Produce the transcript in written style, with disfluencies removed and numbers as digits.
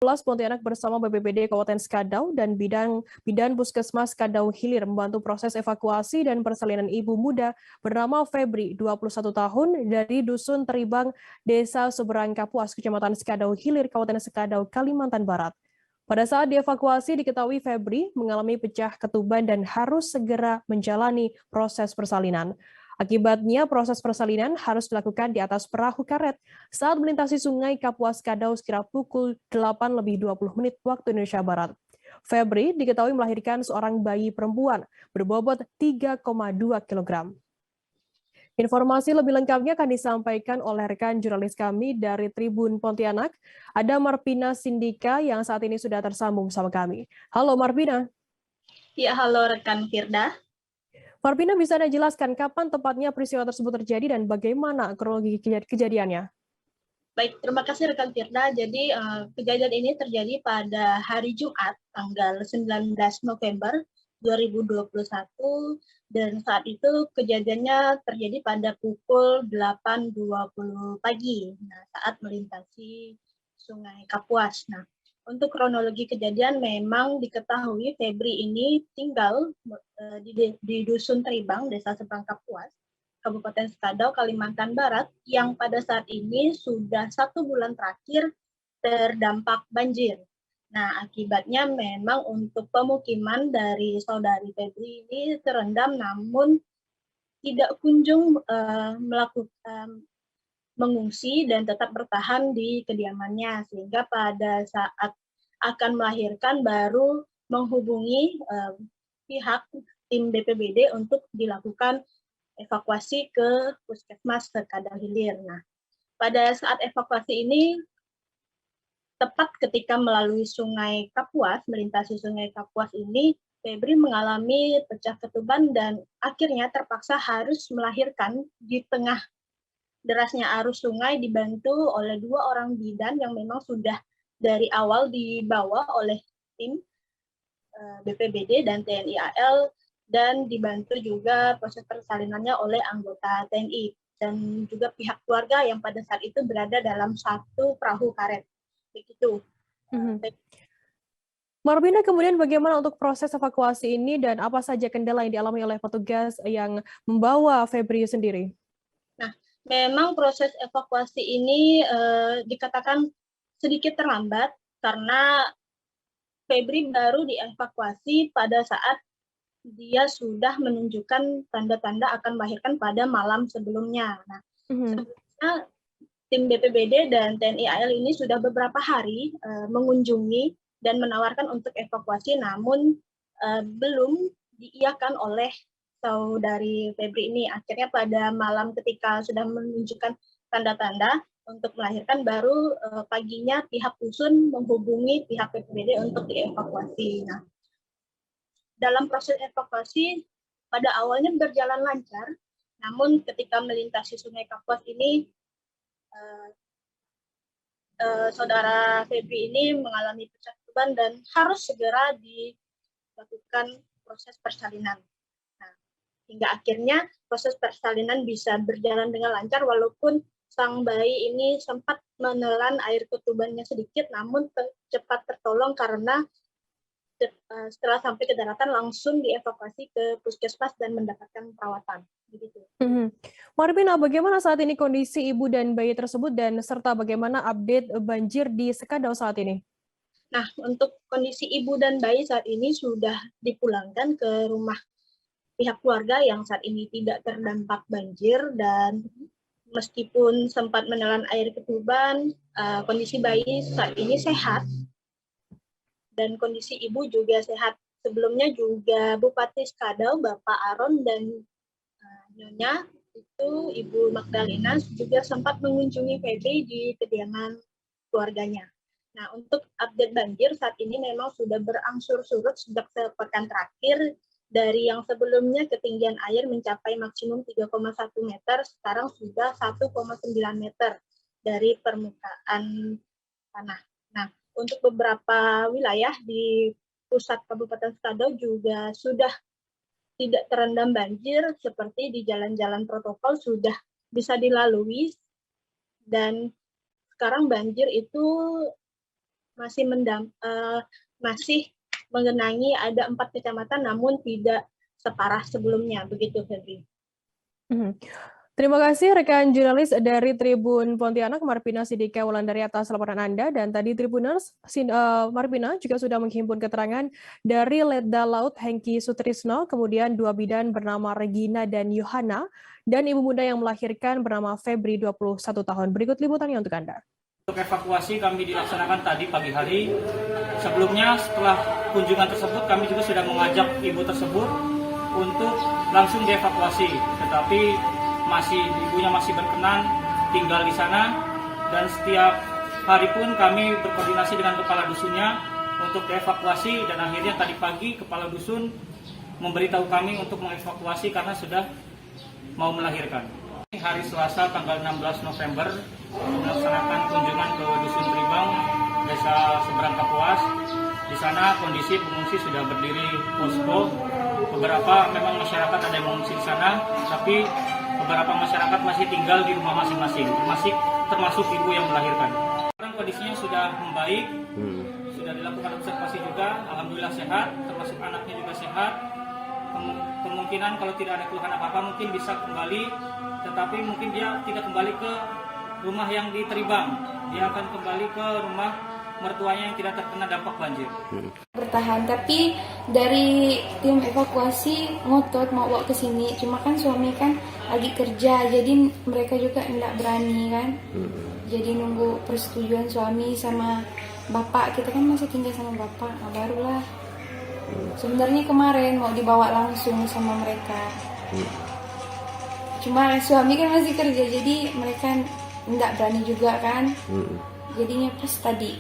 Pontianak bersama BPBD Kabupaten Skadau dan Bidan Puskesmas Skadau Hilir membantu proses evakuasi dan persalinan ibu muda bernama Febri, 21 tahun, dari Dusun Teribang, Desa Seberang Kapuas, Kecamatan Skadau Hilir, Kabupaten Skadau, Kalimantan Barat. Pada saat dievakuasi diketahui Febri mengalami pecah ketuban dan harus segera menjalani proses persalinan. Akibatnya proses persalinan harus dilakukan di atas perahu karet saat melintasi sungai Kapuas Skadau sekira pukul 8:20 waktu Indonesia Barat. Febri diketahui melahirkan seorang bayi perempuan berbobot 3,2 kg. Informasi lebih lengkapnya akan disampaikan oleh rekan jurnalis kami dari Tribun Pontianak, ada Marpina Sindika yang saat ini sudah tersambung sama kami. Halo Marpina. Ya, halo rekan Firda. Marpina, bisa Anda jelaskan kapan tepatnya peristiwa tersebut terjadi dan bagaimana kronologi kejadiannya? Baik, terima kasih rekan Firda. Jadi kejadian ini terjadi pada hari Jumat, tanggal 19 November 2021, dan saat itu kejadiannya terjadi pada pukul 8.20 pagi, saat melintasi Sungai Kapuas. Nah, untuk kronologi kejadian memang diketahui Febri ini tinggal di Dusun Teribang, Desa Seberang Kapuas, Kabupaten Skadau, Kalimantan Barat, yang pada saat ini sudah 1 bulan terakhir terdampak banjir. Nah, akibatnya memang untuk pemukiman dari saudari Febri ini terendam, namun tidak kunjung melakukan mengungsi dan tetap bertahan di kediamannya, sehingga pada saat akan melahirkan baru menghubungi pihak tim BPBD untuk dilakukan evakuasi ke Puskesmas Skadau Hilir. Nah, pada saat evakuasi ini tepat ketika melalui Sungai Kapuas, melintasi Sungai Kapuas ini, Febri mengalami pecah ketuban dan akhirnya terpaksa harus melahirkan di tengah derasnya arus sungai, dibantu oleh 2 orang bidan yang memang sudah dari awal dibawa oleh tim BPBD dan TNI AL, dan dibantu juga proses persalinannya oleh anggota TNI dan juga pihak keluarga yang pada saat itu berada dalam satu perahu karet. Begitu. Marpina, kemudian bagaimana untuk proses evakuasi ini dan apa saja kendala yang dialami oleh petugas yang membawa Febri sendiri? Nah, memang proses evakuasi ini dikatakan sedikit terlambat karena Febri baru dievakuasi pada saat dia sudah menunjukkan tanda-tanda akan melahirkan pada malam sebelumnya. Nah, sebelumnya tim BPBD dan TNI AL ini sudah beberapa hari mengunjungi dan menawarkan untuk evakuasi, namun belum diiyakan oleh saudari Febri ini. Akhirnya pada malam ketika sudah menunjukkan tanda-tanda untuk melahirkan, baru paginya pihak dusun menghubungi pihak BPBD untuk dievakuasi. Nah, dalam proses evakuasi pada awalnya berjalan lancar, namun ketika melintasi Sungai Kapuas ini, saudara Febri ini mengalami pecah ketuban dan harus segera dilakukan proses persalinan. Nah, hingga akhirnya proses persalinan bisa berjalan dengan lancar, walaupun sang bayi ini sempat menelan air ketubannya sedikit, namun cepat tertolong karena setelah sampai ke daratan langsung dievakuasi ke puskesmas dan mendapatkan perawatan. Begitu. Marpina, bagaimana saat ini kondisi ibu dan bayi tersebut dan serta bagaimana update banjir di Skadau saat ini? Nah, untuk kondisi ibu dan bayi saat ini sudah dipulangkan ke rumah pihak keluarga yang saat ini tidak terdampak banjir, dan meskipun sempat menelan air ketuban, kondisi bayi saat ini sehat dan kondisi ibu juga sehat. Sebelumnya juga Bupati Skadau, Bapak Aron, dan Nyonya itu Ibu Magdalena juga sempat mengunjungi Febri di kediaman keluarganya. Nah, untuk update banjir saat ini memang sudah berangsur surut sejak sepekan terakhir. Dari yang sebelumnya ketinggian air mencapai maksimum 3,1 meter, sekarang sudah 1,9 meter dari permukaan tanah. Nah, untuk beberapa wilayah di pusat Kabupaten Skadau juga sudah tidak terendam banjir, seperti di jalan-jalan protokol sudah bisa dilalui, dan sekarang banjir itu masih mengenangi ada 4 kecamatan, namun tidak separah sebelumnya, begitu Febri. Terima kasih rekan jurnalis dari Tribun Pontianak, Marpina Sidika Wulandari atas laporan Anda. Dan tadi Tribuners, Marpina juga sudah menghimpun keterangan dari Letda Laut Hengki Sutrisno, kemudian 2 bidan bernama Regina dan Yohana, dan ibu muda yang melahirkan bernama Febri 21 tahun. Berikut liputannya untuk Anda. Untuk evakuasi kami dilaksanakan tadi pagi hari. Sebelumnya setelah kunjungan tersebut kami juga sudah mengajak ibu tersebut untuk langsung dievakuasi. Tetapi ibunya masih berkenan tinggal di sana, dan setiap hari pun kami berkoordinasi dengan kepala dusunnya untuk dievakuasi, dan akhirnya tadi pagi kepala dusun memberitahu kami untuk mengevakuasi karena sudah mau melahirkan. Hari Selasa tanggal 16 November melaksanakan kunjungan ke Dusun Tribang, Desa Seberang Kapuas. Di sana kondisi pengungsi sudah berdiri posko. Beberapa memang masyarakat ada yang mengungsi di sana, tapi beberapa masyarakat masih tinggal di rumah masing-masing, termasuk ibu yang melahirkan. Sekarang kondisinya sudah membaik, sudah dilakukan observasi juga, alhamdulillah sehat, termasuk anaknya juga sehat. Kemungkinan kalau tidak ada keluhan apa-apa mungkin bisa kembali, tetapi mungkin dia tidak kembali ke rumah yang di Tribang. Dia akan kembali ke rumah mertuanya yang tidak terkena dampak banjir. Bertahan, tapi dari tim evakuasi ngotot mau bawa ke sini. Cuma kan suami kan lagi kerja, jadi mereka juga tidak berani kan. Jadi nunggu persetujuan suami sama bapak. Kita kan masih tinggal sama bapak, nah barulah. Sebenarnya kemarin mau dibawa langsung sama mereka. Cuma suami kan masih kerja, jadi mereka tidak berani juga kan. Jadinya pas tadi